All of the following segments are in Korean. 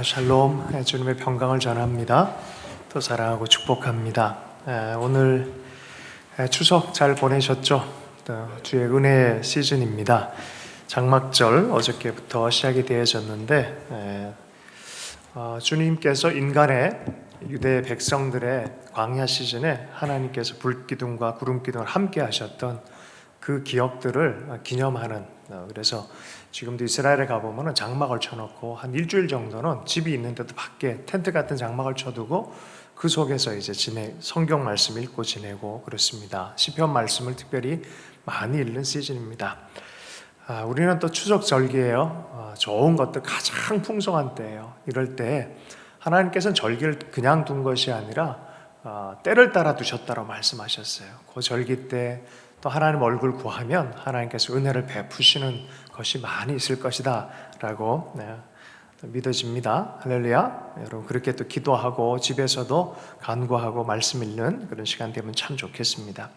샬롬, 주님의 평강을 전합니다. 또 사랑하고 축복합니다. 오늘 추석 잘 보내셨죠? 주의 은혜의 시즌입니다. 장막절 어저께부터 시작이 되어졌는데 주님께서 인간의 유대 백성들의 광야 시즌에 하나님께서 불기둥과 구름기둥을 함께 하셨던 그 기억들을 기념하는, 그래서 지금도 이스라엘에 가보면 장막을 쳐놓고 한 일주일 정도는 집이 있는데도 밖에 텐트 같은 장막을 쳐두고 그 속에서 이제 성경 말씀 읽고 지내고 그렇습니다. 시편 말씀을 특별히 많이 읽는 시즌입니다. 우리는 또 추석 절기예요. 좋은 것들 가장 풍성한 때예요. 이럴 때 하나님께서는 절기를 그냥 둔 것이 아니라 때를 따라 두셨다고 말씀하셨어요. 그 절기 때 또 하나님 얼굴 구하면 하나님께서 은혜를 베푸시는 것이 많이 있을 것이다 라고 믿어집니다. 할렐루야. 여러분 그렇게 또 기도하고 집에서도 간구하고 말씀 읽는 그런 시간 되면 참 좋겠습니다.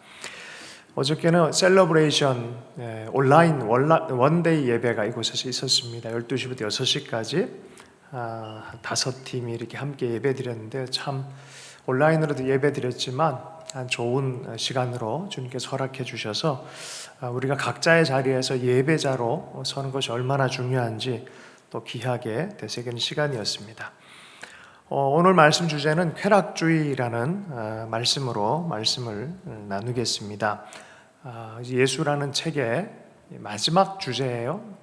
어저께는 셀러브레이션 온라인 원데이 예배가 이곳에서 있었습니다. 12시부터 6시까지 5팀이 이렇게 함께 예배 드렸는데 참 온라인으로도 예배 드렸지만 좋은 시간으로 주님께서 허락해 주셔서 우리가 각자의 자리에서 예배자로 서는 것이 얼마나 중요한지 또 귀하게 되새기는 시간이었습니다. 오늘 말씀 주제는 쾌락주의라는 말씀을 나누겠습니다. 예수라는 책의 마지막 주제예요.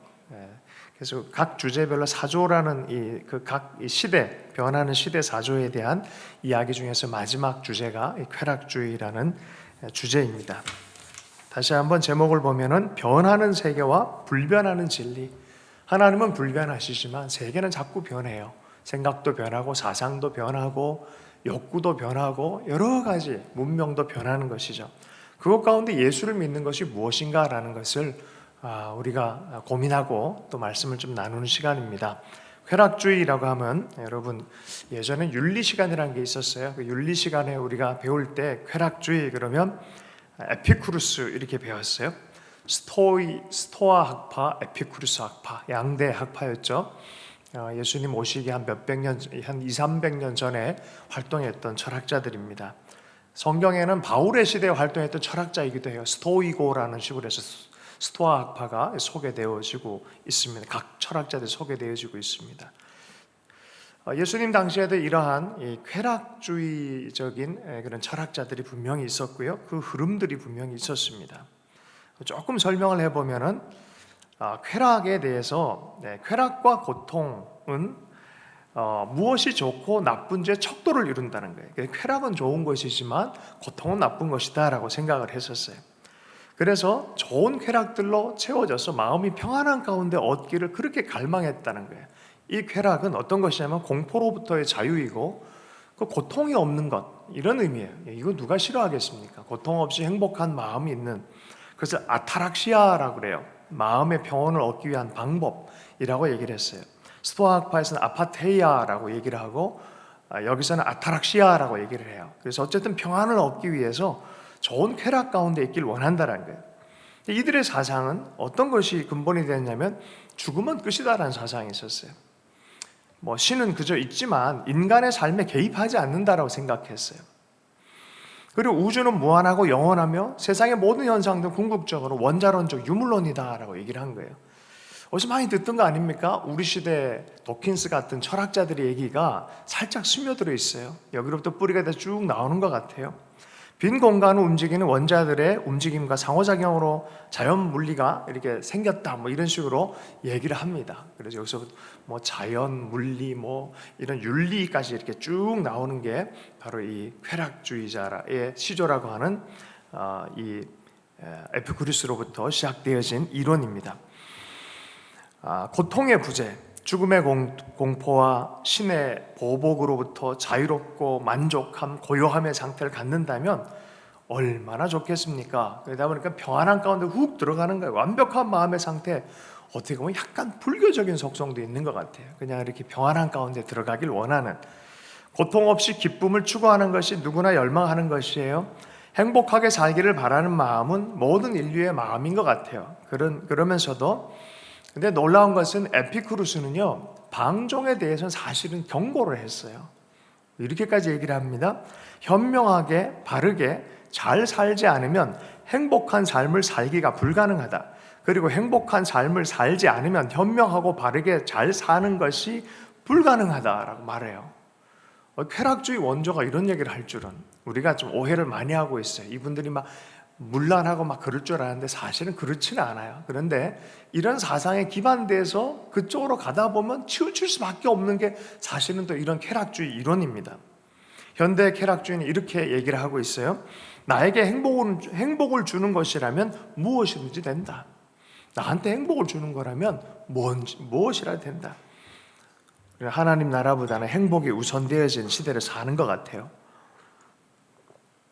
그래서 각 주제별로 사조라는 각 시대, 변하는 시대 사조에 대한 이야기 중에서 마지막 주제가 쾌락주의라는 주제입니다. 다시 한번 제목을 보면은 변하는 세계와 불변하는 진리. 하나님은 불변하시지만 세계는 자꾸 변해요. 생각도 변하고 사상도 변하고 욕구도 변하고 여러 가지 문명도 변하는 것이죠. 그것 가운데 예수를 믿는 것이 무엇인가라는 것을 우리가 고민하고 또 말씀을 좀 나누는 시간입니다. 쾌락주의라고 하면 여러분 예전에 윤리시간이라는 게 있었어요. 그 윤리시간에 우리가 배울 때 쾌락주의 그러면 에피쿠루스 이렇게 배웠어요. 스토아 학파, 에피쿠루스 학파 양대 학파였죠. 예수님 오시기 한 200~300년 전에 활동했던 철학자들입니다. 성경에는 바울의 시대에 활동했던 철학자이기도 해요. 스토이고라는 식으로 해서 스토아 학파가 소개되어지고 있습니다. 각 철학자들이 소개되어지고 있습니다. 예수님 당시에도 이러한 쾌락주의적인 그런 철학자들이 분명히 있었고요. 그 흐름들이 분명히 있었습니다. 조금 설명을 해보면은 쾌락에 대해서 쾌락과 고통은 무엇이 좋고 나쁜지의 척도를 이룬다는 거예요. 쾌락은 좋은 것이지만 고통은 나쁜 것이다 라고 생각을 했었어요. 그래서 좋은 쾌락들로 채워져서 마음이 평안한 가운데 얻기를 그렇게 갈망했다는 거예요. 이 쾌락은 어떤 것이냐면 공포로부터의 자유이고 그 고통이 없는 것, 이런 의미예요. 이거 누가 싫어하겠습니까? 고통 없이 행복한 마음이 있는, 그래서 아타락시아라고 그래요. 마음의 평온을 얻기 위한 방법이라고 얘기를 했어요. 스토아학파에서는 아파테이아라고 얘기를 하고 여기서는 아타락시아라고 얘기를 해요. 그래서 어쨌든 평안을 얻기 위해서 좋은 쾌락 가운데 있길 원한다는 거예요. 이들의 사상은 어떤 것이 근본이 되었냐면 죽음은 끝이다라는 사상이 있었어요. 신은 그저 있지만 인간의 삶에 개입하지 않는다라고 생각했어요. 그리고 우주는 무한하고 영원하며 세상의 모든 현상도 궁극적으로 원자론적 유물론이다라고 얘기를 한 거예요. 어디서 많이 듣던 거 아닙니까? 우리 시대 도킨스 같은 철학자들의 얘기가 살짝 스며들어 있어요. 여기로부터 뿌리가 돼서 쭉 나오는 것 같아요. 빈 공간을 움직이는 원자들의 움직임과 상호작용으로 자연 물리가 이렇게 생겼다, 이런 식으로 얘기를 합니다. 그래서 여기서 자연 물리, 이런 윤리까지 이렇게 쭉 나오는 게 바로 이 쾌락주의자의 시조라고 하는 이 에피쿠리스로부터 시작되어진 이론입니다. 고통의 부재, 죽음의 공포와 신의 보복으로부터 자유롭고 만족함, 고요함의 상태를 갖는다면 얼마나 좋겠습니까? 그러다 보니까 평안한 가운데 훅 들어가는 거예요. 완벽한 마음의 상태, 어떻게 보면 약간 불교적인 속성도 있는 것 같아요. 그냥 이렇게 평안한 가운데 들어가길 원하는, 고통 없이 기쁨을 추구하는 것이 누구나 열망하는 것이에요. 행복하게 살기를 바라는 마음은 모든 인류의 마음인 것 같아요. 그러면서도 근데 놀라운 것은 에피쿠루스는요, 방종에 대해서는 사실은 경고를 했어요. 이렇게까지 얘기를 합니다. 현명하게 바르게 잘 살지 않으면 행복한 삶을 살기가 불가능하다. 그리고 행복한 삶을 살지 않으면 현명하고 바르게 잘 사는 것이 불가능하다라고 말해요. 쾌락주의 원조가 이런 얘기를 할 줄은 우리가 좀 오해를 많이 하고 있어요. 이분들이 막 문란하고 막 그럴 줄 아는데 사실은 그렇지는 않아요. 그런데 이런 사상에 기반돼서 그쪽으로 가다 보면 치우칠 수밖에 없는 게 사실은 또 이런 쾌락주의 이론입니다. 현대 쾌락주의는 이렇게 얘기를 하고 있어요. 나에게 행복을 주는 것이라면 무엇이든지 된다. 나한테 행복을 주는 거라면 무엇이라도 된다. 하나님 나라보다는 행복이 우선되어진 시대를 사는 것 같아요.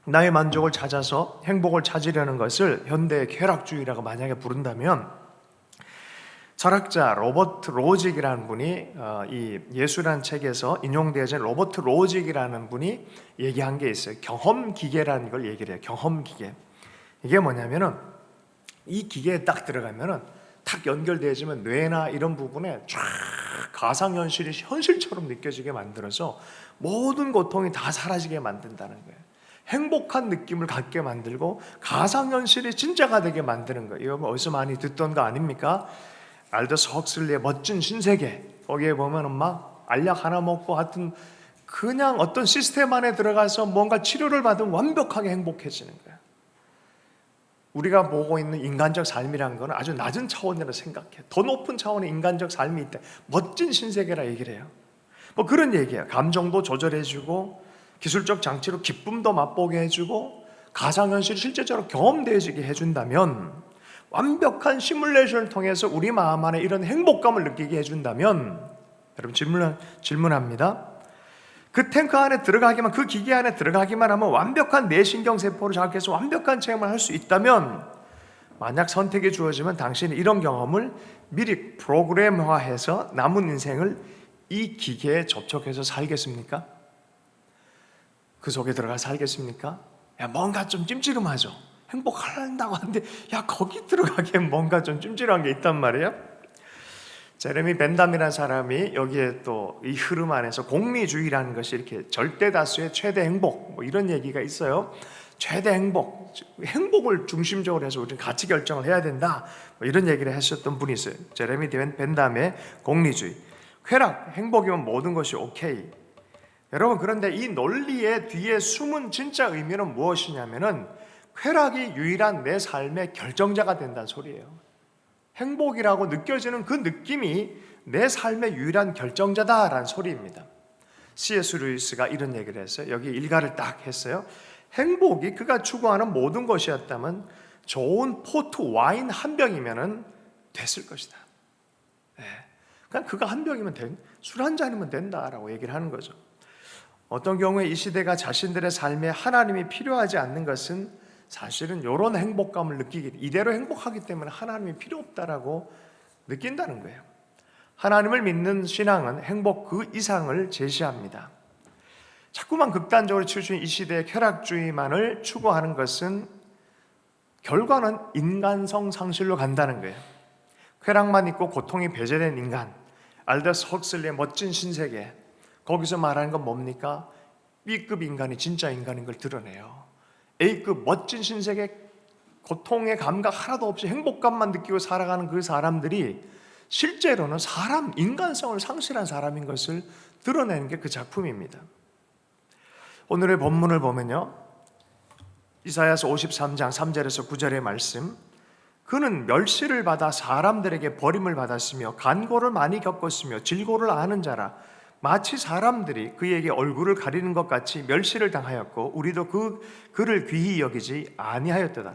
나의 만족을 찾아서 행복을 찾으려는 것을 현대의 쾌락주의라고 만약에 부른다면, 철학자 로버트 로직이라는 분이 이 예수라는 책에서 인용되어진 로버트 로직이라는 분이 얘기한 게 있어요. 경험기계라는 걸 얘기를 해요. 경험기계. 이게 뭐냐면은 이 기계에 딱 들어가면은 탁 연결되어지면 뇌나 이런 부분에 쫙 가상현실이 현실처럼 느껴지게 만들어서 모든 고통이 다 사라지게 만든다는 거예요. 행복한 느낌을 갖게 만들고 가상현실이 진짜가 되게 만드는 거예요. 이거 어디서 많이 듣던 거 아닙니까? 알더스 헉슬리의 멋진 신세계, 거기에 보면은 막 알약 하나 먹고 하여튼 그냥 어떤 시스템 안에 들어가서 뭔가 치료를 받으면 완벽하게 행복해지는 거예요. 우리가 보고 있는 인간적 삶이란 건 아주 낮은 차원이라고 생각해. 더 높은 차원의 인간적 삶이 있다. 멋진 신세계라 얘기를 해요. 뭐 그런 얘기예요. 감정도 조절해주고 기술적 장치로 기쁨도 맛보게 해주고 가상현실이 실제적으로 경험되어지게 해준다면, 완벽한 시뮬레이션을 통해서 우리 마음 안에 이런 행복감을 느끼게 해준다면, 여러분 질문합니다. 그 탱크 안에 들어가기만, 그 기계 안에 들어가기만 하면 완벽한 뇌신경세포를 자극해서 완벽한 체험을 할 수 있다면, 만약 선택이 주어지면 당신이 이런 경험을 미리 프로그램화해서 남은 인생을 이 기계에 접촉해서 살겠습니까? 그 속에 들어가 살겠습니까? 야, 뭔가 좀 찜찜하죠. 행복하려고 하는데 야, 거기 들어가기엔 뭔가 좀 찜찜한 게 있단 말이에요. 제레미 벤담이라는 사람이 여기에 또 이 흐름 안에서 공리주의라는 것이 이렇게 절대 다수의 최대 행복, 뭐 이런 얘기가 있어요. 최대 행복, 행복을 중심적으로 해서 우리는 가치 결정을 해야 된다, 뭐 이런 얘기를 하셨던 분이 있어요. 제레미 벤담의 공리주의. 쾌락, 행복이면 모든 것이 오케이. 여러분, 그런데 이 논리의 뒤에 숨은 진짜 의미는 무엇이냐면은 쾌락이 유일한 내 삶의 결정자가 된다는 소리예요. 행복이라고 느껴지는 그 느낌이 내 삶의 유일한 결정자다라는 소리입니다. C.S. 루이스가 이런 얘기를 했어요. 여기 일가를 딱 했어요. 행복이 그가 추구하는 모든 것이었다면 좋은 포트 와인 한 병이면 됐을 것이다. 그냥 그가 한 병이면 술 한 잔이면 된다라고 얘기를 하는 거죠. 어떤 경우에 이 시대가 자신들의 삶에 하나님이 필요하지 않는 것은 사실은 이런 행복감을 느끼기, 이대로 행복하기 때문에 하나님이 필요 없다라고 느낀다는 거예요. 하나님을 믿는 신앙은 행복 그 이상을 제시합니다. 자꾸만 극단적으로 치우친 이 시대의 쾌락주의만을 추구하는 것은 결과는 인간성 상실로 간다는 거예요. 쾌락만 있고 고통이 배제된 인간, 알더스 헉슬리의 멋진 신세계, 거기서 말하는 건 뭡니까? B급 인간이 진짜 인간인 걸 드러내요. A급 멋진 신세계, 고통의 감각 하나도 없이 행복감만 느끼고 살아가는 그 사람들이 실제로는 인간성을 상실한 사람인 것을 드러내는 게 그 작품입니다. 오늘의 본문을 보면요, 이사야서 53장 3절에서 9절의 말씀, 그는 멸시를 받아 사람들에게 버림을 받았으며 간고를 많이 겪었으며 질고를 아는 자라. 마치 사람들이 그에게 얼굴을 가리는 것 같이 멸시를 당하였고 우리도 그를 귀히 여기지 아니하였도다.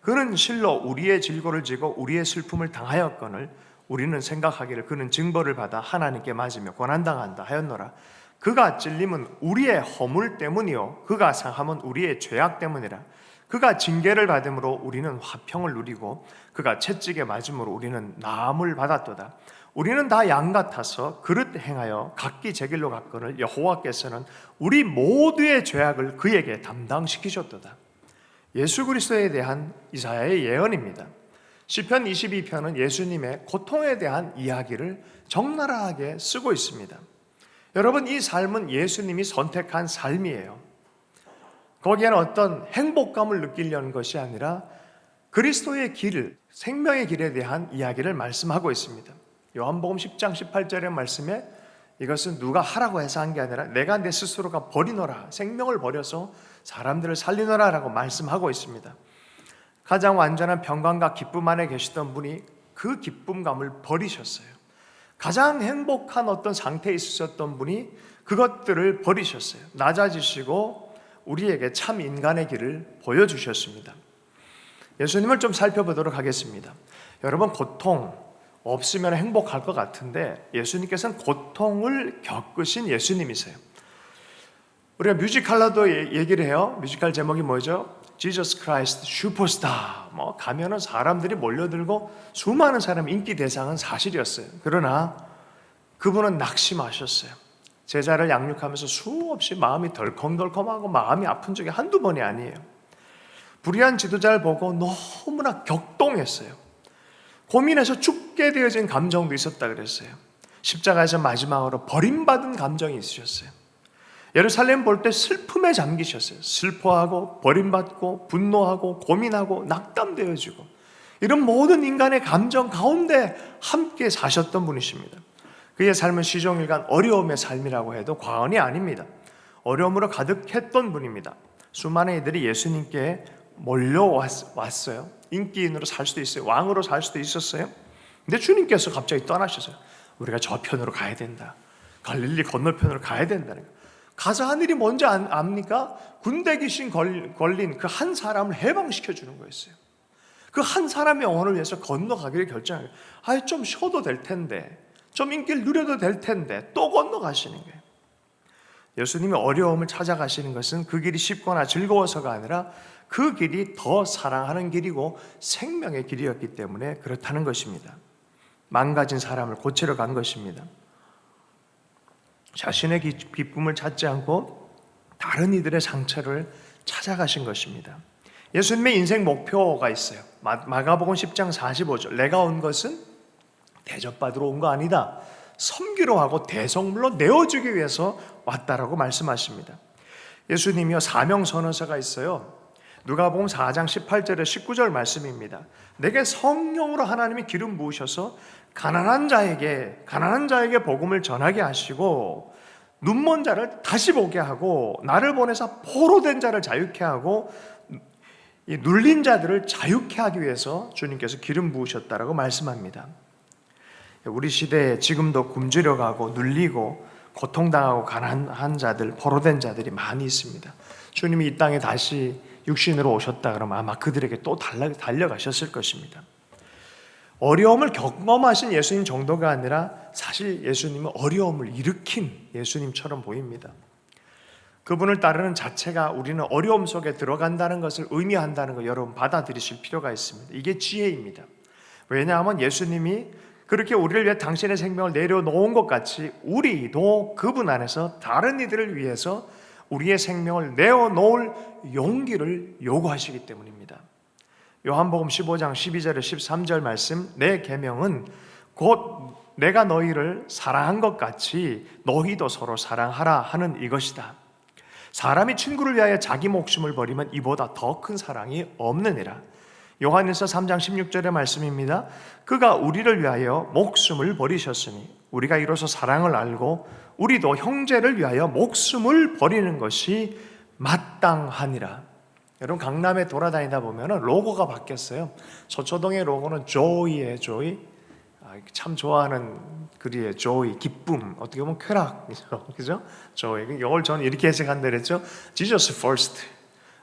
그는 실로 우리의 질고를 지고 우리의 슬픔을 당하였거늘 우리는 생각하기를 그는 징벌을 받아 하나님께 맞으며 고난당한다 하였노라. 그가 찔림은 우리의 허물 때문이요 그가 상함은 우리의 죄악 때문이라. 그가 징계를 받음으로 우리는 화평을 누리고 그가 채찍에 맞음으로 우리는 나음을 받았도다. 우리는 다 양 같아서 그릇 행하여 각기 제 길로 갔거늘 여호와께서는 우리 모두의 죄악을 그에게 담당시키셨도다. 예수 그리스도에 대한 이사야의 예언입니다. 시편 22편은 예수님의 고통에 대한 이야기를 적나라하게 쓰고 있습니다. 여러분, 이 삶은 예수님이 선택한 삶이에요. 거기에는 어떤 행복감을 느끼려는 것이 아니라 그리스도의 길, 생명의 길에 대한 이야기를 말씀하고 있습니다. 요한복음 10장 18절의 말씀에 이것은 누가 하라고 해서 한 게 아니라 내가 내 스스로가 버리노라, 생명을 버려서 사람들을 살리노라 라고 말씀하고 있습니다. 가장 완전한 평강과 기쁨 안에 계시던 분이 그 기쁨감을 버리셨어요. 가장 행복한 어떤 상태에 있으셨던 분이 그것들을 버리셨어요. 낮아지시고 우리에게 참 인간의 길을 보여주셨습니다. 예수님을 좀 살펴보도록 하겠습니다. 여러분, 고통 없으면 행복할 것 같은데 예수님께서는 고통을 겪으신 예수님이세요. 우리가 뮤지컬로도 얘기를 해요. 뮤지컬 제목이 뭐죠? Jesus Christ 슈퍼스타. 가면은 사람들이 몰려들고 수많은 사람 인기 대상은 사실이었어요. 그러나 그분은 낙심하셨어요. 제자를 양육하면서 수없이 마음이 덜컹덜컹하고 마음이 아픈 적이 한두 번이 아니에요. 불의한 지도자를 보고 너무나 격동했어요. 고민해서 죽게 되어진 감정도 있었다 그랬어요. 십자가에서 마지막으로 버림받은 감정이 있으셨어요. 예루살렘 볼 때 슬픔에 잠기셨어요. 슬퍼하고 버림받고 분노하고 고민하고 낙담되어지고 이런 모든 인간의 감정 가운데 함께 사셨던 분이십니다. 그의 삶은 시종일관 어려움의 삶이라고 해도 과언이 아닙니다. 어려움으로 가득했던 분입니다. 수많은 이들이 예수님께 몰려왔어요. 인기인으로 살 수도 있어요. 왕으로 살 수도 있었어요. 근데 주님께서 갑자기 떠나셨어요. 우리가 저편으로 가야 된다. 갈릴리 건너편으로 가야 된다는 거예요. 가서 한 일이 뭔지 압니까? 군대 귀신 걸린 그 한 사람을 해방시켜 주는 거였어요. 그 한 사람의 영혼을 위해서 건너가기를 결정해요. 좀 쉬어도 될 텐데, 좀 인기를 누려도 될 텐데 또 건너가시는 거예요. 예수님이 어려움을 찾아가시는 것은 그 길이 쉽거나 즐거워서가 아니라 그 길이 더 사랑하는 길이고 생명의 길이었기 때문에 그렇다는 것입니다. 망가진 사람을 고치러 간 것입니다. 자신의 기쁨을 찾지 않고 다른 이들의 상처를 찾아가신 것입니다. 예수님의 인생 목표가 있어요. 마가복음 10장 45절. 내가 온 것은 대접받으러 온 거 아니다. 섬기러 하고 대성물로 내어주기 위해서 왔다라고 말씀하십니다. 예수님이요, 사명선언서가 있어요. 누가복음 4장 18절에 19절 말씀입니다. 내게 성령으로 하나님이 기름 부으셔서 가난한 자에게 복음을 전하게 하시고 눈먼 자를 다시 보게 하고 나를 보내사 포로된 자를 자유케 하고 이 눌린 자들을 자유케 하기 위해서 주님께서 기름 부으셨다라고 말씀합니다. 우리 시대에 지금도 굶주려 가고 눌리고 고통당하고 가난한 자들, 포로된 자들이 많이 있습니다. 주님이 이 땅에 다시 육신으로 오셨다 그러면 아마 그들에게 또 달려가셨을 것입니다. 어려움을 경험하신 예수님 정도가 아니라 사실 예수님은 어려움을 일으킨 예수님처럼 보입니다. 그분을 따르는 자체가 우리는 어려움 속에 들어간다는 것을 의미한다는 거 여러분 받아들이실 필요가 있습니다. 이게 지혜입니다. 왜냐하면 예수님이 그렇게 우리를 위해 당신의 생명을 내려놓은 것 같이 우리도 그분 안에서 다른 이들을 위해서 우리의 생명을 내어놓을 용기를 요구하시기 때문입니다. 요한복음 15장 12절에 13절 말씀, 내 계명은 곧 내가 너희를 사랑한 것 같이 너희도 서로 사랑하라 하는 이것이다. 사람이 친구를 위하여 자기 목숨을 버리면 이보다 더 큰 사랑이 없느니라. 요한일서 3장 16절의 말씀입니다. 그가 우리를 위하여 목숨을 버리셨으니 우리가 이로써 사랑을 알고 우리도 형제를 위하여 목숨을 버리는 것이 마땅하니라. 여러분, 강남에 돌아다니다 보면 로고가 바뀌었어요. 서초동의 로고는 조이예요. 조이. 참 좋아하는 글이에요. 조이, 기쁨. 어떻게 보면 쾌락이죠. 그죠? 조이. 이걸 저는 이렇게 해석한다 그랬죠. Jesus first,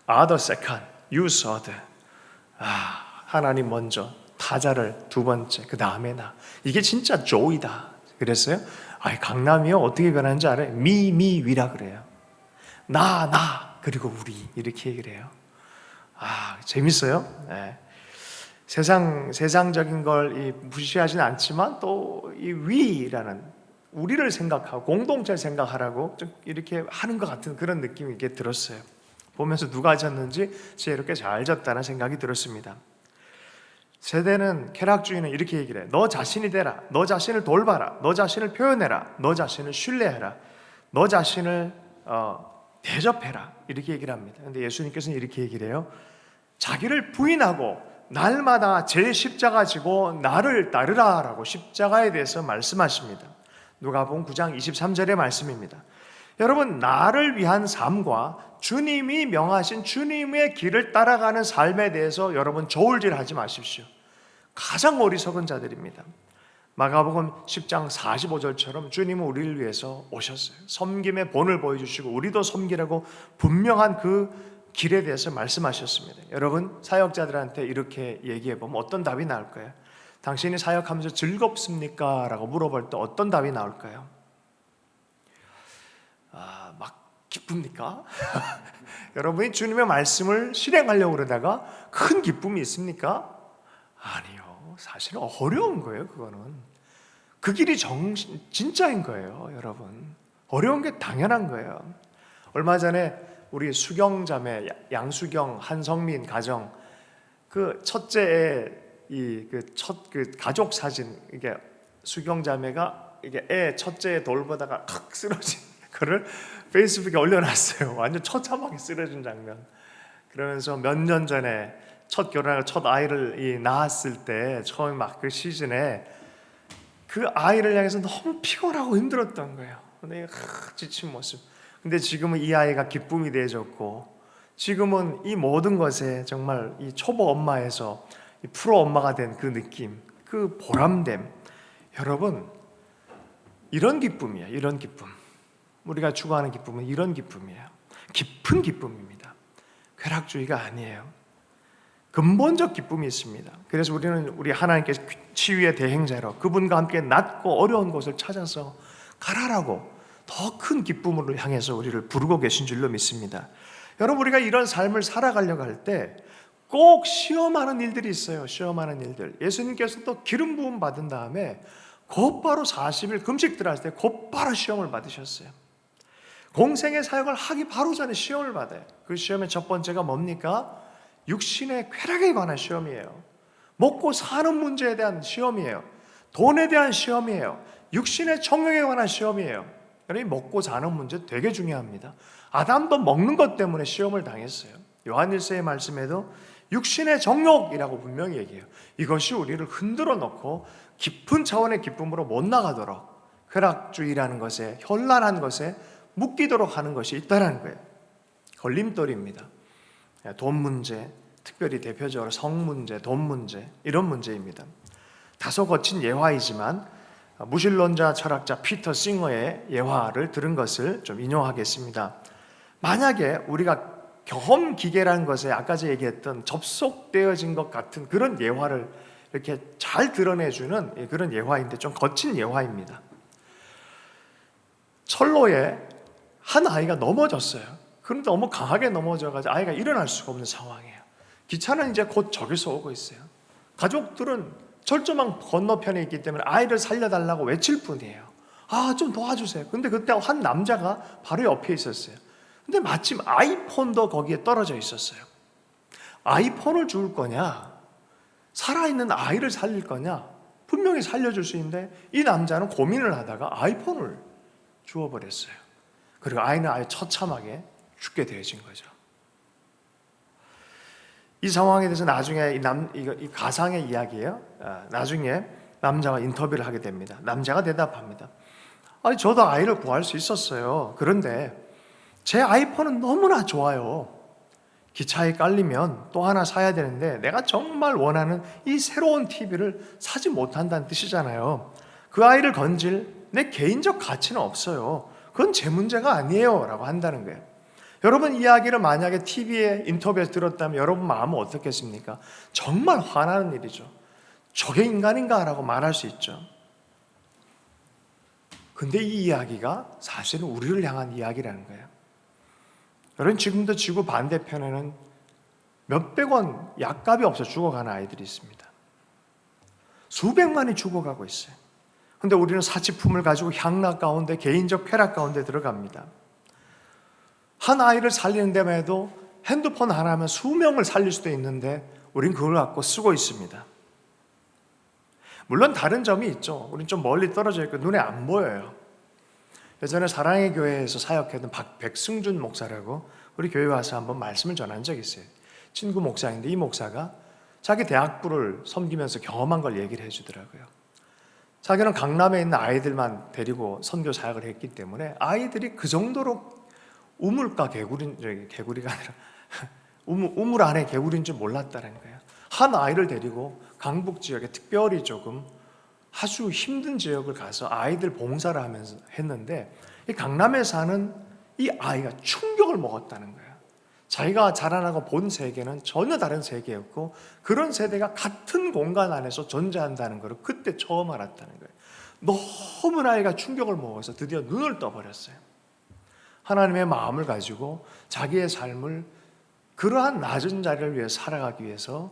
other second, you third. 하나님 먼저, 타자를 두 번째, 그 다음에 나. 이게 진짜 조이다. 그랬어요? 강남이요? 어떻게 변하는지 알아요? 위라 그래요. 나, 그리고 우리. 이렇게 얘기를 해요. 재밌어요. 네. 세상적인 걸 무시하지는 않지만 또 이 위라는 우리를 생각하고 공동체를 생각하라고 좀 이렇게 하는 것 같은 그런 느낌이 이렇게 들었어요. 보면서 누가 졌는지 지혜롭게 잘 졌다는 생각이 들었습니다. 세대는 쾌락주의는 이렇게 얘기를 해. 너 자신이 되라. 너 자신을 돌봐라. 너 자신을 표현해라. 너 자신을 신뢰해라. 너 자신을 대접해라. 이렇게 얘기를 합니다. 그런데 예수님께서는 이렇게 얘기를 해요. 자기를 부인하고 날마다 제 십자가 지고 나를 따르라 라고 십자가에 대해서 말씀하십니다. 누가복음 9장 23절의 말씀입니다. 여러분, 나를 위한 삶과 주님이 명하신 주님의 길을 따라가는 삶에 대해서 여러분 저울질하지 마십시오. 가장 어리석은 자들입니다. 마가복음 10장 45절처럼 주님은 우리를 위해서 오셨어요. 섬김의 본을 보여주시고 우리도 섬기라고 분명한 그 길에 대해서 말씀하셨습니다. 여러분, 사역자들한테 이렇게 얘기해보면 어떤 답이 나올까요? 당신이 사역하면서 즐겁습니까? 라고 물어볼 때 어떤 답이 나올까요? 막 기쁩니까? 여러분이 주님의 말씀을 실행하려고 그러다가 큰 기쁨이 있습니까? 아니요. 사실은 어려운 거예요. 그거는 그 길이 진짜인 거예요. 여러분, 어려운 게 당연한 거예요. 얼마 전에 우리 수경자매 양수경 한성민 가정 그 첫째의 그 가족 사진, 이게 수경자매가 이게 첫째 돌보다가 칵 쓰러진 그를 페이스북에 올려놨어요. 완전 처참하게 쓰러진 장면. 그러면서 몇 년 전에 첫 결혼하고 첫 아이를 낳았을 때 처음 막 그 시즌에 그 아이를 향해서 너무 피곤하고 힘들었던 거예요. 근데 지친 모습. 근데 지금은 이 아이가 기쁨이 되어졌고, 지금은 이 모든 것에 정말 이 초보 엄마에서 이 프로 엄마가 된 그 느낌, 그 보람됨. 여러분, 이런 기쁨이에요. 이런 기쁨. 우리가 추구하는 기쁨은 이런 기쁨이에요. 깊은 기쁨입니다. 쾌락주의가 아니에요. 근본적 기쁨이 있습니다. 그래서 우리는 우리 하나님께서 치유의 대행자로 그분과 함께 낮고 어려운 곳을 찾아서 가라라고 더 큰 기쁨으로 향해서 우리를 부르고 계신 줄로 믿습니다. 여러분, 우리가 이런 삶을 살아가려고 할 때 꼭 시험하는 일들이 있어요. 시험하는 일들. 예수님께서 또 기름 부음 받은 다음에 곧바로 40일 금식 들어갈 때 곧바로 시험을 받으셨어요. 공생의 사역을 하기 바로 전에 시험을 받아요. 그 시험의 첫 번째가 뭡니까? 육신의 쾌락에 관한 시험이에요. 먹고 사는 문제에 대한 시험이에요. 돈에 대한 시험이에요. 육신의 정욕에 관한 시험이에요. 여러분, 먹고 사는 문제 되게 중요합니다. 아담도 먹는 것 때문에 시험을 당했어요. 요한일서의 말씀에도 육신의 정욕이라고 분명히 얘기해요. 이것이 우리를 흔들어 놓고 깊은 차원의 기쁨으로 못 나가도록 쾌락주의라는 것에, 현란한 것에 묶이도록 하는 것이 있다는 거예요. 걸림돌입니다. 돈 문제, 특별히 대표적으로 성 문제, 돈 문제, 이런 문제입니다. 다소 거친 예화이지만 무신론자 철학자 피터 싱어의 예화를 들은 것을 좀 인용하겠습니다. 만약에 우리가 경험 기계라는 것에 아까 제가 얘기했던 접속되어진 것 같은 그런 예화를 이렇게 잘 드러내주는 그런 예화인데 좀 거친 예화입니다. 철로에 한 아이가 넘어졌어요. 그런데 너무 강하게 넘어져가지고 아이가 일어날 수가 없는 상황이에요. 기차는 이제 곧 저기서 오고 있어요. 가족들은 철조망 건너편에 있기 때문에 아이를 살려달라고 외칠 뿐이에요. 좀 도와주세요. 근데 그때 한 남자가 바로 옆에 있었어요. 근데 마침 아이폰도 거기에 떨어져 있었어요. 아이폰을 줄 거냐, 살아있는 아이를 살릴 거냐, 분명히 살려줄 수 있는데 이 남자는 고민을 하다가 아이폰을 주워버렸어요. 그리고 아이는 아예 처참하게 죽게 되어진 거죠. 이 상황에 대해서 나중에 이 가상의 이야기예요. 나중에 남자와 인터뷰를 하게 됩니다. 남자가 대답합니다. 저도 아이를 구할 수 있었어요. 그런데 제 아이폰은 너무나 좋아요. 기차에 깔리면 또 하나 사야 되는데 내가 정말 원하는 이 새로운 TV를 사지 못한다는 뜻이잖아요. 그 아이를 건질 내 개인적 가치는 없어요. 그건 제 문제가 아니에요 라고 한다는 거예요. 여러분, 이 이야기를 만약에 TV에 인터뷰에서 들었다면 여러분 마음은 어떻겠습니까? 정말 화나는 일이죠. 저게 인간인가? 라고 말할 수 있죠. 근데 이 이야기가 사실은 우리를 향한 이야기라는 거예요. 여러분, 지금도 지구 반대편에는 몇백 원 약값이 없어 죽어가는 아이들이 있습니다. 수백만이 죽어가고 있어요. 근데 우리는 사치품을 가지고 향락 가운데, 개인적 쾌락 가운데 들어갑니다. 한 아이를 살리는 데만 해도 핸드폰 하나면 수명을 살릴 수도 있는데 우린 그걸 갖고 쓰고 있습니다. 물론 다른 점이 있죠. 우린 좀 멀리 떨어져 있고 눈에 안 보여요. 예전에 사랑의 교회에서 사역했던 백승준 목사라고 우리 교회 와서 한번 말씀을 전한 적이 있어요. 친구 목사인데 이 목사가 자기 대학부를 섬기면서 경험한 걸 얘기를 해주더라고요. 자기는 강남에 있는 아이들만 데리고 선교 사역을 했기 때문에 아이들이 그 정도로 개구리가 아니라 우물 안에 개구리인 줄 몰랐다는 거예요. 한 아이를 데리고 강북 지역에 특별히 조금 아주 힘든 지역을 가서 아이들 봉사를 하면서 했는데 이 강남에 사는 이 아이가 충격을 먹었다는 거예요. 자기가 자라나고 본 세계는 전혀 다른 세계였고 그런 세대가 같은 공간 안에서 존재한다는 걸 그때 처음 알았다는 거예요. 너무나 아이가 충격을 먹어서 드디어 눈을 떠버렸어요. 하나님의 마음을 가지고 자기의 삶을 그러한 낮은 자리를 위해 살아가기 위해서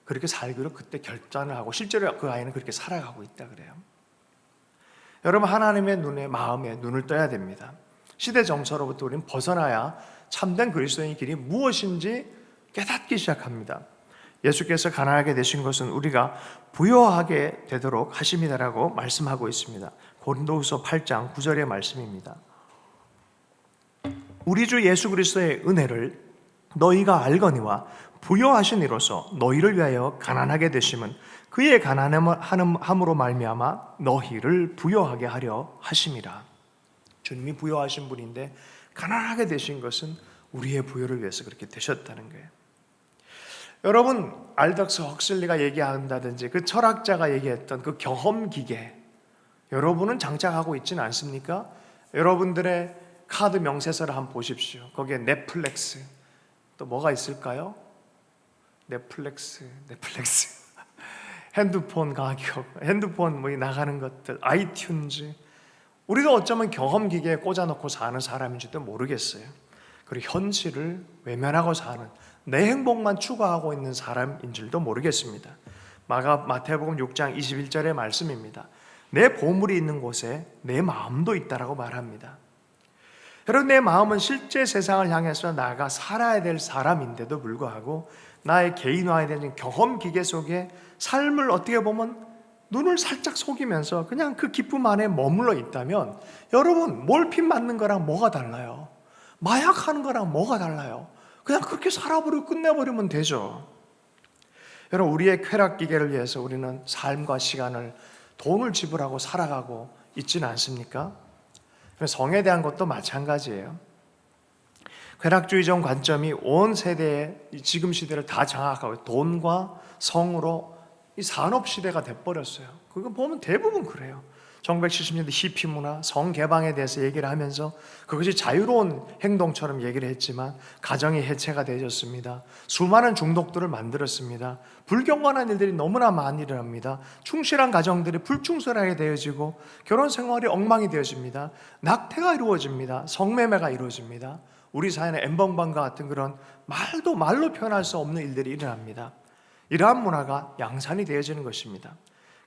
그렇게 살기로 그때 결단을 하고 실제로 그 아이는 그렇게 살아가고 있다 그래요. 여러분, 하나님의 눈에 마음에 눈을 떠야 됩니다. 시대 정서로부터 우리는 벗어나야 참된 그리스도인의 길이 무엇인지 깨닫기 시작합니다. 예수께서 가난하게 되신 것은 우리가 부요하게 되도록 하심이다라고 말씀하고 있습니다. 고린도후서 8장 9절의 말씀입니다. 우리 주 예수 그리스도의 은혜를 너희가 알거니와 부요하신 이로써 너희를 위하여 가난하게 되심은 그의 가난함으로 말미암아 너희를 부요하게 하려 하심이라. 주님이 부요하신 분인데 가난하게 되신 것은 우리의 부요를 위해서 그렇게 되셨다는 거예요. 여러분, 알덕스 헉슬리가 얘기한다든지 그 철학자가 얘기했던 그 경험 기계, 여러분은 장착하고 있지는 않습니까? 여러분들의 카드 명세서를 한번 보십시오. 거기에 넷플릭스, 또 뭐가 있을까요? 넷플릭스 핸드폰 가격, 핸드폰 뭐 나가는 것들, 아이튠즈. 우리가 어쩌면 경험 기계에 꽂아놓고 사는 사람인지도 모르겠어요. 그리고 현실을 외면하고 사는, 내 행복만 추구하고 있는 사람인 줄도 모르겠습니다. 마태복음 6장 21절의 말씀입니다. 내 보물이 있는 곳에 내 마음도 있다라고 말합니다. 여러분, 내 마음은 실제 세상을 향해서 나아가 살아야 될 사람인데도 불구하고 나의 개인화된 경험 기계 속에 삶을 어떻게 보면 눈을 살짝 속이면서 그냥 그 기쁨 안에 머물러 있다면, 여러분, 몰핀 맞는 거랑 뭐가 달라요? 마약하는 거랑 뭐가 달라요? 그냥 그렇게 살아버리고 끝내버리면 되죠. 여러분, 우리의 쾌락 기계를 위해서 우리는 삶과 시간을, 돈을 지불하고 살아가고 있지는 않습니까? 성에 대한 것도 마찬가지예요. 쾌락주의적 관점이 온 세대의 지금 시대를 다 장악하고 돈과 성으로 이 산업 시대가 돼버렸어요. 그거 보면 대부분 그래요. 1970년대 히피 문화, 성 개방에 대해서 얘기를 하면서 그것이 자유로운 행동처럼 얘기를 했지만 가정이 해체가 되어졌습니다. 수많은 중독들을 만들었습니다. 불경건한 일들이 너무나 많이 일어납니다. 충실한 가정들이 불충실하게 되어지고 결혼 생활이 엉망이 되어집니다. 낙태가 이루어집니다. 성매매가 이루어집니다. 우리 사회는 엠번방과 같은 그런 말로 표현할 수 없는 일들이 일어납니다. 이러한 문화가 양산이 되어지는 것입니다.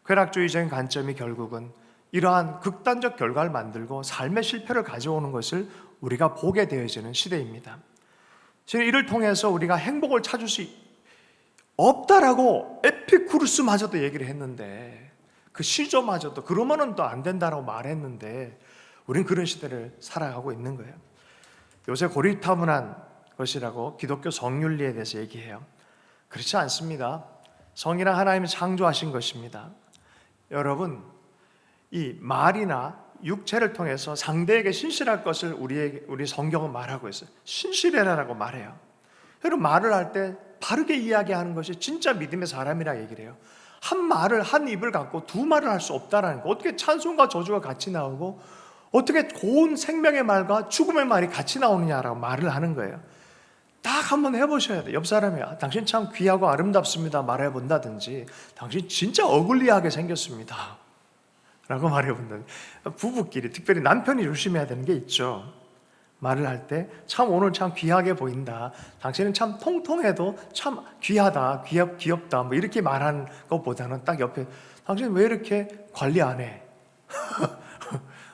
쾌락주의적인 관점이 결국은 이러한 극단적 결과를 만들고 삶의 실패를 가져오는 것을 우리가 보게 되어지는 시대입니다. 지금 이를 통해서 우리가 행복을 찾을 수 없다라고 에피쿠르스마저도 얘기를 했는데, 그 시조마저도 그러면은 또 안 된다라고 말했는데, 우리는 그런 시대를 살아가고 있는 거예요. 요새 고리타분한 것이라고 기독교 성윤리에 대해서 얘기해요. 그렇지 않습니다. 성이란 하나님이 창조하신 것입니다. 여러분, 이 말이나 육체를 통해서 상대에게 신실할 것을 우리 성경은 말하고 있어요. 신실해라라고 말해요. 여러분, 말을 할 때 바르게 이야기하는 것이 진짜 믿음의 사람이라 얘기를 해요. 한 입을 갖고 두 말을 할 수 없다라는 거. 어떻게 찬송과 저주가 같이 나오고 어떻게 고운 생명의 말과 죽음의 말이 같이 나오느냐라고 말을 하는 거예요. 딱 한번 해보셔야 돼요. 옆 사람이 당신 참 귀하고 아름답습니다 말해본다든지, 당신 진짜 어글리하게 생겼습니다 라고 말해본다든지. 부부끼리 특별히 남편이 조심해야 되는 게 있죠. 말을 할 때 참 오늘 참 귀하게 보인다, 당신은 참 통통해도 참 귀하다, 귀엽다 뭐 이렇게 말하는 것보다는 딱 옆에 당신 왜 이렇게 관리 안 해?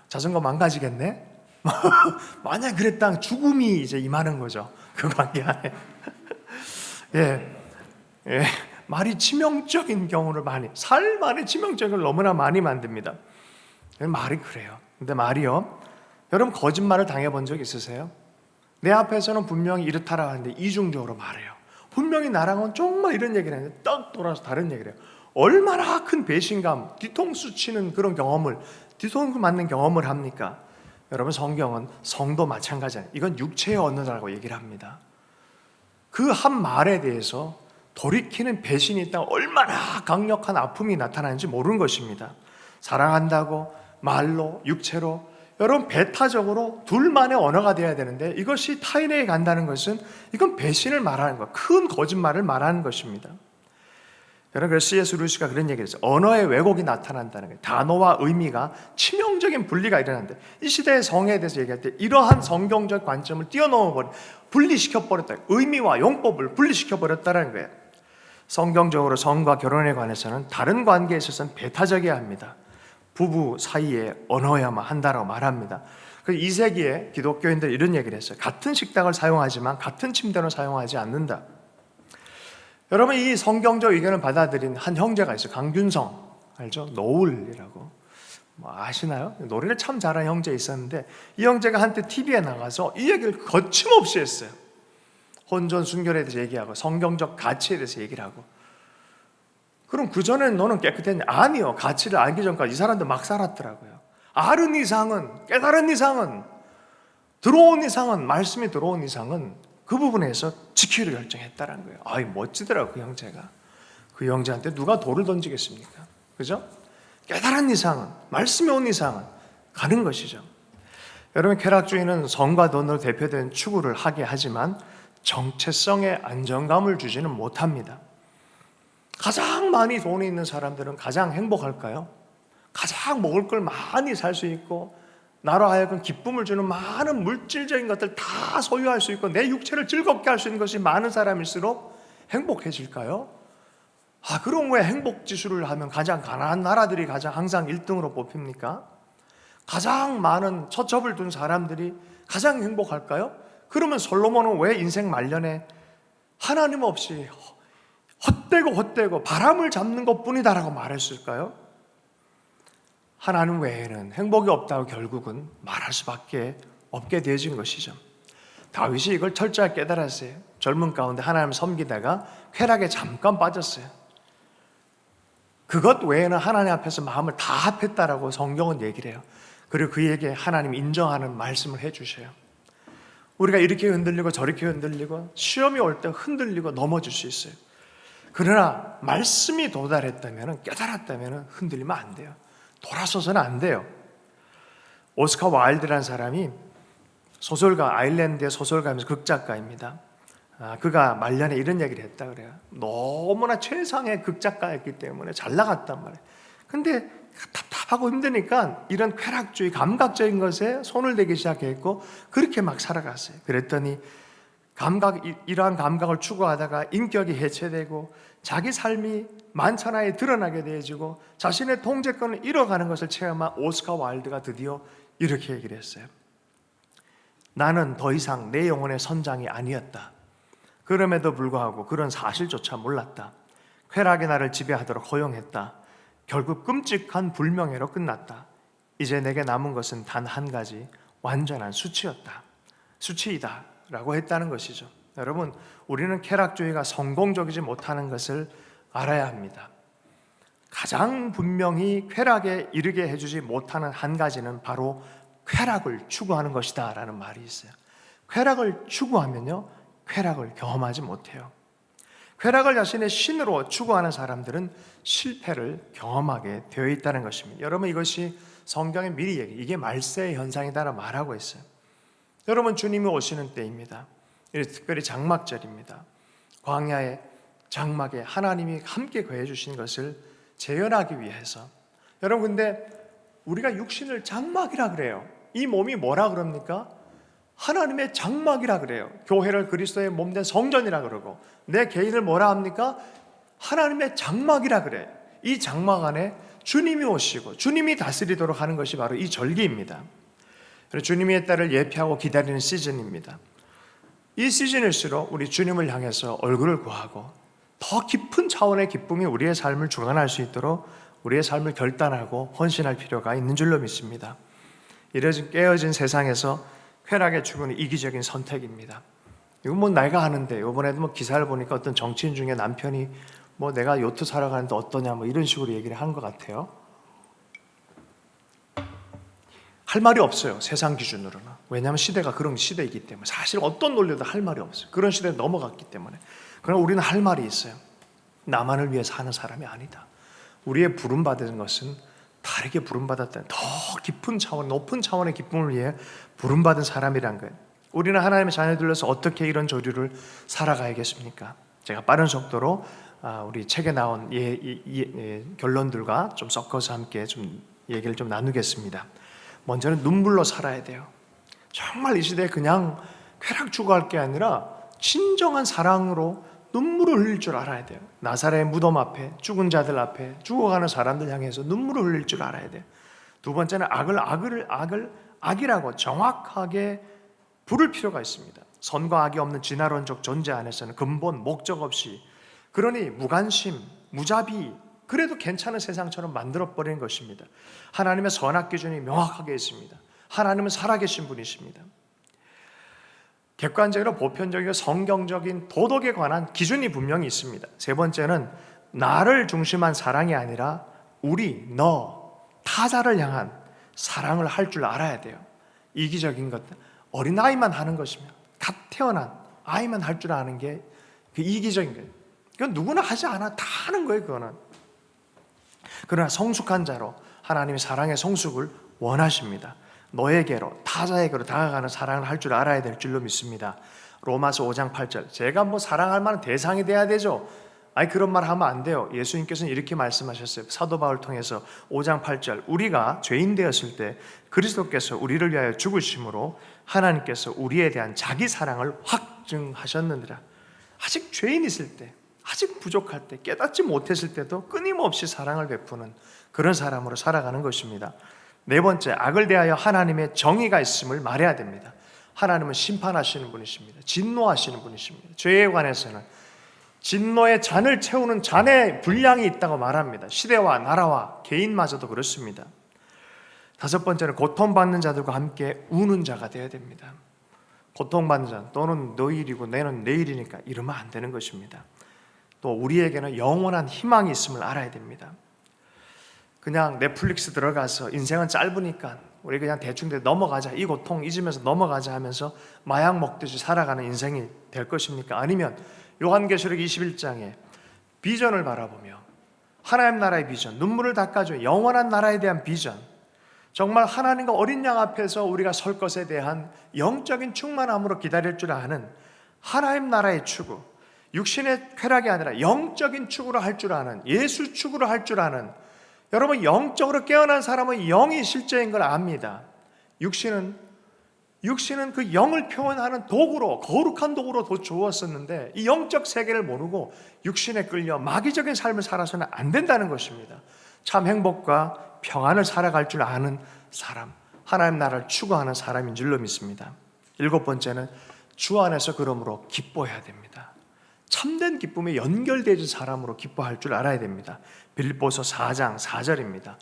자전거 망가지겠네? 만약 그랬다 죽음이 이제 임하는 거죠. 그 관계 안에. 예. 말이 치명적인 경우를 말이 치명적인 걸 너무나 많이 만듭니다. 말이 그래요. 근데 말이요, 여러분 거짓말을 당해본 적 있으세요? 내 앞에서는 분명히 이렇다라고 하는데 이중적으로 말해요. 분명히 나랑은 정말 이런 얘기를 하는데 딱 돌아서 다른 얘기를 해요. 얼마나 큰 배신감, 뒤통수 치는 그런 경험을, 뒤통수 맞는 경험을 합니까? 여러분, 성경은 성도 마찬가지예요. 이건 육체의 언어라고 얘기를 합니다. 그 한 말에 대해서 돌이키는 배신이 있다, 얼마나 강력한 아픔이 나타나는지 모르는 것입니다. 사랑한다고 말로, 육체로, 여러분 배타적으로 둘만의 언어가 되어야 되는데 이것이 타인에게 간다는 것은 이건 배신을 말하는 거예요. 큰 거짓말을 말하는 것입니다. 여러분, 그래서 C.S. 루이스가 그런 얘기를 했어요. 언어의 왜곡이 나타난다는 거예요. 단어와 의미가 치명적인 분리가 일어나는데, 이 시대의 성에 대해서 얘기할 때 이러한 성경적 관점을 뛰어넘어버린, 분리시켜버렸다. 의미와 용법을 분리시켜버렸다는 거예요. 성경적으로 성과 결혼에 관해서는 다른 관계에 있어서는 배타적이어야 합니다. 부부 사이에 언어야만 한다라고 말합니다. 그 2세기에 기독교인들이 이런 얘기를 했어요. 같은 식탁을 사용하지만 같은 침대는 사용하지 않는다. 여러분, 이 성경적 의견을 받아들인 한 형제가 있어요. 강균성 알죠? 노을이라고 아시나요? 노래를 참 잘하는 형제 있었는데, 이 형제가 한때 TV에 나가서 이 얘기를 거침없이 했어요. 혼전 순결에 대해서 얘기하고 성경적 가치에 대해서 얘기를 하고. 그럼 그전에는 너는 깨끗했냐? 아니요. 가치를 알기 전까지 이 사람들 막 살았더라고요. 알은 이상은, 깨달은 이상은, 들어온 이상은, 말씀이 들어온 이상은 그 부분에서 지키기로 결정했다는 거예요. 아이, 멋지더라고요, 그 형제가. 그 형제한테 누가 돌을 던지겠습니까? 그죠? 깨달은 이상은, 말씀이 온 이상은 가는 것이죠. 여러분, 쾌락주의는 성과 돈으로 대표된 추구를 하게 하지만 정체성에 안정감을 주지는 못합니다. 가장 많이 돈이 있는 사람들은 가장 행복할까요? 가장 먹을 걸 많이 살 수 있고 나로 하여금 기쁨을 주는 많은 물질적인 것들 다 소유할 수 있고 내 육체를 즐겁게 할 수 있는 것이 많은 사람일수록 행복해질까요? 그럼 왜 행복지수를 하면 가장 가난한 나라들이 가장 항상 1등으로 뽑힙니까? 가장 많은 처첩을 둔 사람들이 가장 행복할까요? 그러면 솔로몬은 왜 인생 말년에 하나님 없이 헛되고 바람을 잡는 것뿐이다라고 말했을까요? 하나님 외에는 행복이 없다고 결국은 말할 수밖에 없게 되어진 것이죠. 다윗이 이걸 철저하게 깨달았어요. 젊은 가운데 하나님을 섬기다가 쾌락에 잠깐 빠졌어요. 그것 외에는 하나님 앞에서 마음을 다 합했다라고 성경은 얘기를 해요. 그리고 그에게 하나님 인정하는 말씀을 해주셔요. 우리가 이렇게 흔들리고 저렇게 흔들리고 시험이 올 때 흔들리고 넘어질 수 있어요. 그러나 말씀이 도달했다면, 깨달았다면 흔들리면 안 돼요. 돌아서서는 안 돼요. 오스카 와일드라는 사람이 소설가, 아일랜드의 소설가이면서 극작가입니다. 그가 말년에 이런 얘기를 했다 그래요. 너무나 최상의 극작가였기 때문에 잘 나갔단 말이에요. 근데 답답하고 힘드니까 이런 쾌락주의, 감각적인 것에 손을 대기 시작했고 그렇게 막 살아갔어요. 그랬더니 이러한 감각을 추구하다가 인격이 해체되고 자기 삶이 만천하에 드러나게 되어지고 자신의 통제권을 잃어가는 것을 체험한 오스카 와일드가 드디어 이렇게 얘기를 했어요. 나는 더 이상 내 영혼의 선장이 아니었다. 그럼에도 불구하고 그런 사실조차 몰랐다. 쾌락이 나를 지배하도록 허용했다. 결국 끔찍한 불명예로 끝났다. 이제 내게 남은 것은 단 한 가지, 완전한 수치이다 라고 했다는 것이죠. 여러분, 우리는 쾌락주의가 성공적이지 못하는 것을 알아야 합니다. 가장 분명히 쾌락에 이르게 해주지 못하는 한 가지는 바로 쾌락을 추구하는 것이다 라는 말이 있어요. 쾌락을 추구하면요, 쾌락을 경험하지 못해요. 쾌락을 자신의 신으로 추구하는 사람들은 실패를 경험하게 되어 있다는 것입니다. 여러분, 이것이 성경의 미리 얘기, 이게 말세의 현상이다라고 말하고 있어요. 여러분, 주님이 오시는 때입니다. 특별히 장막절입니다. 광야의 장막에 하나님이 함께 거해 주신 것을 재현하기 위해서. 여러분, 근데 우리가 육신을 장막이라 그래요. 이 몸이 뭐라 그럽니까? 하나님의 장막이라 그래요. 교회를 그리스도의 몸된 성전이라 그러고 내 개인을 뭐라 합니까? 하나님의 장막이라 그래요. 이 장막 안에 주님이 오시고 주님이 다스리도록 하는 것이 바로 이 절기입니다. 주님의 때를 예표하고 기다리는 시즌입니다. 이 시즌일수록 우리 주님을 향해서 얼굴을 구하고 더 깊은 차원의 기쁨이 우리의 삶을 주관할 수 있도록 우리의 삶을 결단하고 헌신할 필요가 있는 줄로 믿습니다. 이래진 깨어진 세상에서 쾌락의 추구는 이기적인 선택입니다. 이건 뭐 내가 하는데, 이번에도 뭐 기사를 보니까 어떤 정치인 중에 남편이 뭐 내가 요트 사러 가는데 어떠냐 뭐 이런 식으로 얘기를 한 것 같아요. 할 말이 없어요, 세상 기준으로는. 왜냐하면 시대가 그런 시대이기 때문에. 사실 어떤 논리도 할 말이 없어요. 그런 시대에 넘어갔기 때문에. 그러나 우리는 할 말이 있어요. 나만을 위해 사는 사람이 아니다. 우리의 부름받은 것은 다르게 부름받았다. 더 깊은 차원, 높은 차원의 기쁨을 위해 부름받은 사람이란 거예요. 우리는 하나님의 자녀들로서 어떻게 이런 조류를 살아가야겠습니까? 제가 빠른 속도로 우리 책에 나온 결론들과 좀 섞어서 함께 좀 얘기를 좀 나누겠습니다. 먼저는 눈물로 살아야 돼요. 정말 이 시대에 그냥 쾌락 추구할 게 아니라 진정한 사랑으로 눈물을 흘릴 줄 알아야 돼요. 나사렛의 무덤 앞에, 죽은 자들 앞에, 죽어가는 사람들 향해서 눈물을 흘릴 줄 알아야 돼요. 두 번째는 악이라고 정확하게 부를 필요가 있습니다. 선과 악이 없는 진화론적 존재 안에서는 근본, 목적 없이, 그러니 무관심, 무자비, 그래도 괜찮은 세상처럼 만들어버리는 것입니다. 하나님의 선악 기준이 명확하게 있습니다. 하나님은 살아계신 분이십니다. 객관적이고 보편적이고 성경적인 도덕에 관한 기준이 분명히 있습니다. 세 번째는 나를 중심한 사랑이 아니라 우리, 너, 타자를 향한 사랑을 할 줄 알아야 돼요. 이기적인 것, 어린아이만 하는 것이며 갓 태어난 아이만 할 줄 아는 게 그 이기적인 거예요. 그건 누구나 하지 않아. 다 하는 거예요, 그거는. 그러나 성숙한 자로 하나님이 사랑의 성숙을 원하십니다. 너에게로, 타자에게로 다가가는 사랑을 할 줄 알아야 될 줄로 믿습니다. 로마서 5장 8절. 제가 뭐 사랑할 만한 대상이 돼야 되죠. 아니 그런 말 하면 안 돼요. 예수님께서는 이렇게 말씀하셨어요. 사도 바울 통해서 5장 8절. 우리가 죄인 되었을 때 그리스도께서 우리를 위하여 죽으심으로 하나님께서 우리에 대한 자기 사랑을 확증하셨느니라. 아직 죄인 있을 때, 아직 부족할 때, 깨닫지 못했을 때도 끊임없이 사랑을 베푸는 그런 사람으로 살아가는 것입니다. 네 번째, 악을 대하여 하나님의 정의가 있음을 말해야 됩니다. 하나님은 심판하시는 분이십니다. 진노하시는 분이십니다. 죄에 관해서는 진노의 잔을 채우는 잔의 분량이 있다고 말합니다. 시대와 나라와 개인마저도 그렇습니다. 다섯 번째는 고통받는 자들과 함께 우는 자가 되어야 됩니다. 고통받는 자, 너는 너일이고 내는 내일이니까 이러면 안 되는 것입니다. 또 우리에게는 영원한 희망이 있음을 알아야 됩니다. 그냥 넷플릭스 들어가서 인생은 짧으니까 우리 그냥 대충 넘어가자, 이 고통 잊으면서 넘어가자 하면서 마약 먹듯이 살아가는 인생이 될 것입니까? 아니면 요한계시록 21장에 비전을 바라보며 하나님 나라의 비전, 눈물을 닦아줘 영원한 나라에 대한 비전, 정말 하나님과 어린 양 앞에서 우리가 설 것에 대한 영적인 충만함으로 기다릴 줄 아는 하나님 나라의 추구, 육신의 쾌락이 아니라 영적인 추구를 할 줄 아는, 예수 추구를 할 줄 아는, 여러분 영적으로 깨어난 사람은 영이 실제인 걸 압니다. 육신은 그 영을 표현하는 도구로, 거룩한 도구로 더 주었었는데 이 영적 세계를 모르고 육신에 끌려 마귀적인 삶을 살아서는 안 된다는 것입니다. 참 행복과 평안을 살아갈 줄 아는 사람, 하나님 나라를 추구하는 사람인 줄로 믿습니다. 일곱 번째는 주 안에서 그러므로 기뻐해야 됩니다. 참된 기쁨에 연결되는 사람으로 기뻐할 줄 알아야 됩니다. 빌립보서 4장 4절입니다.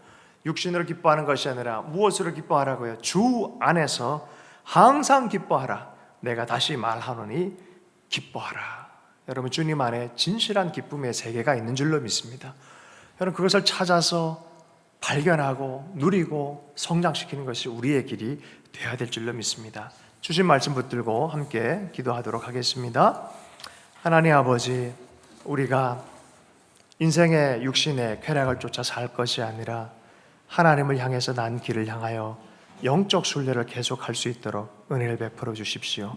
육신으로 기뻐하는 것이 아니라 무엇으로 기뻐하라고요? 주 안에서 항상 기뻐하라. 내가 다시 말하노니 기뻐하라. 여러분 주님 안에 진실한 기쁨의 세계가 있는 줄로 믿습니다. 여러분 그것을 찾아서 발견하고 누리고 성장시키는 것이 우리의 길이 되어야 될 줄로 믿습니다. 주신 말씀 붙들고 함께 기도하도록 하겠습니다. 하나님 아버지, 우리가 인생의 육신의 쾌락을 쫓아 살 것이 아니라 하나님을 향해서 난 길을 향하여 영적 순례를 계속할 수 있도록 은혜를 베풀어 주십시오.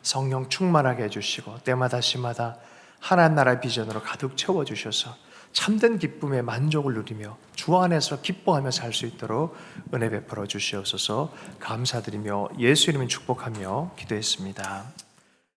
성령 충만하게 해주시고 때마다 시마다 하나님 나라의 비전으로 가득 채워주셔서 참된 기쁨의 만족을 누리며 주 안에서 기뻐하며 살 수 있도록 은혜 베풀어 주시옵소서. 감사드리며 예수 이름을 축복하며 기도했습니다.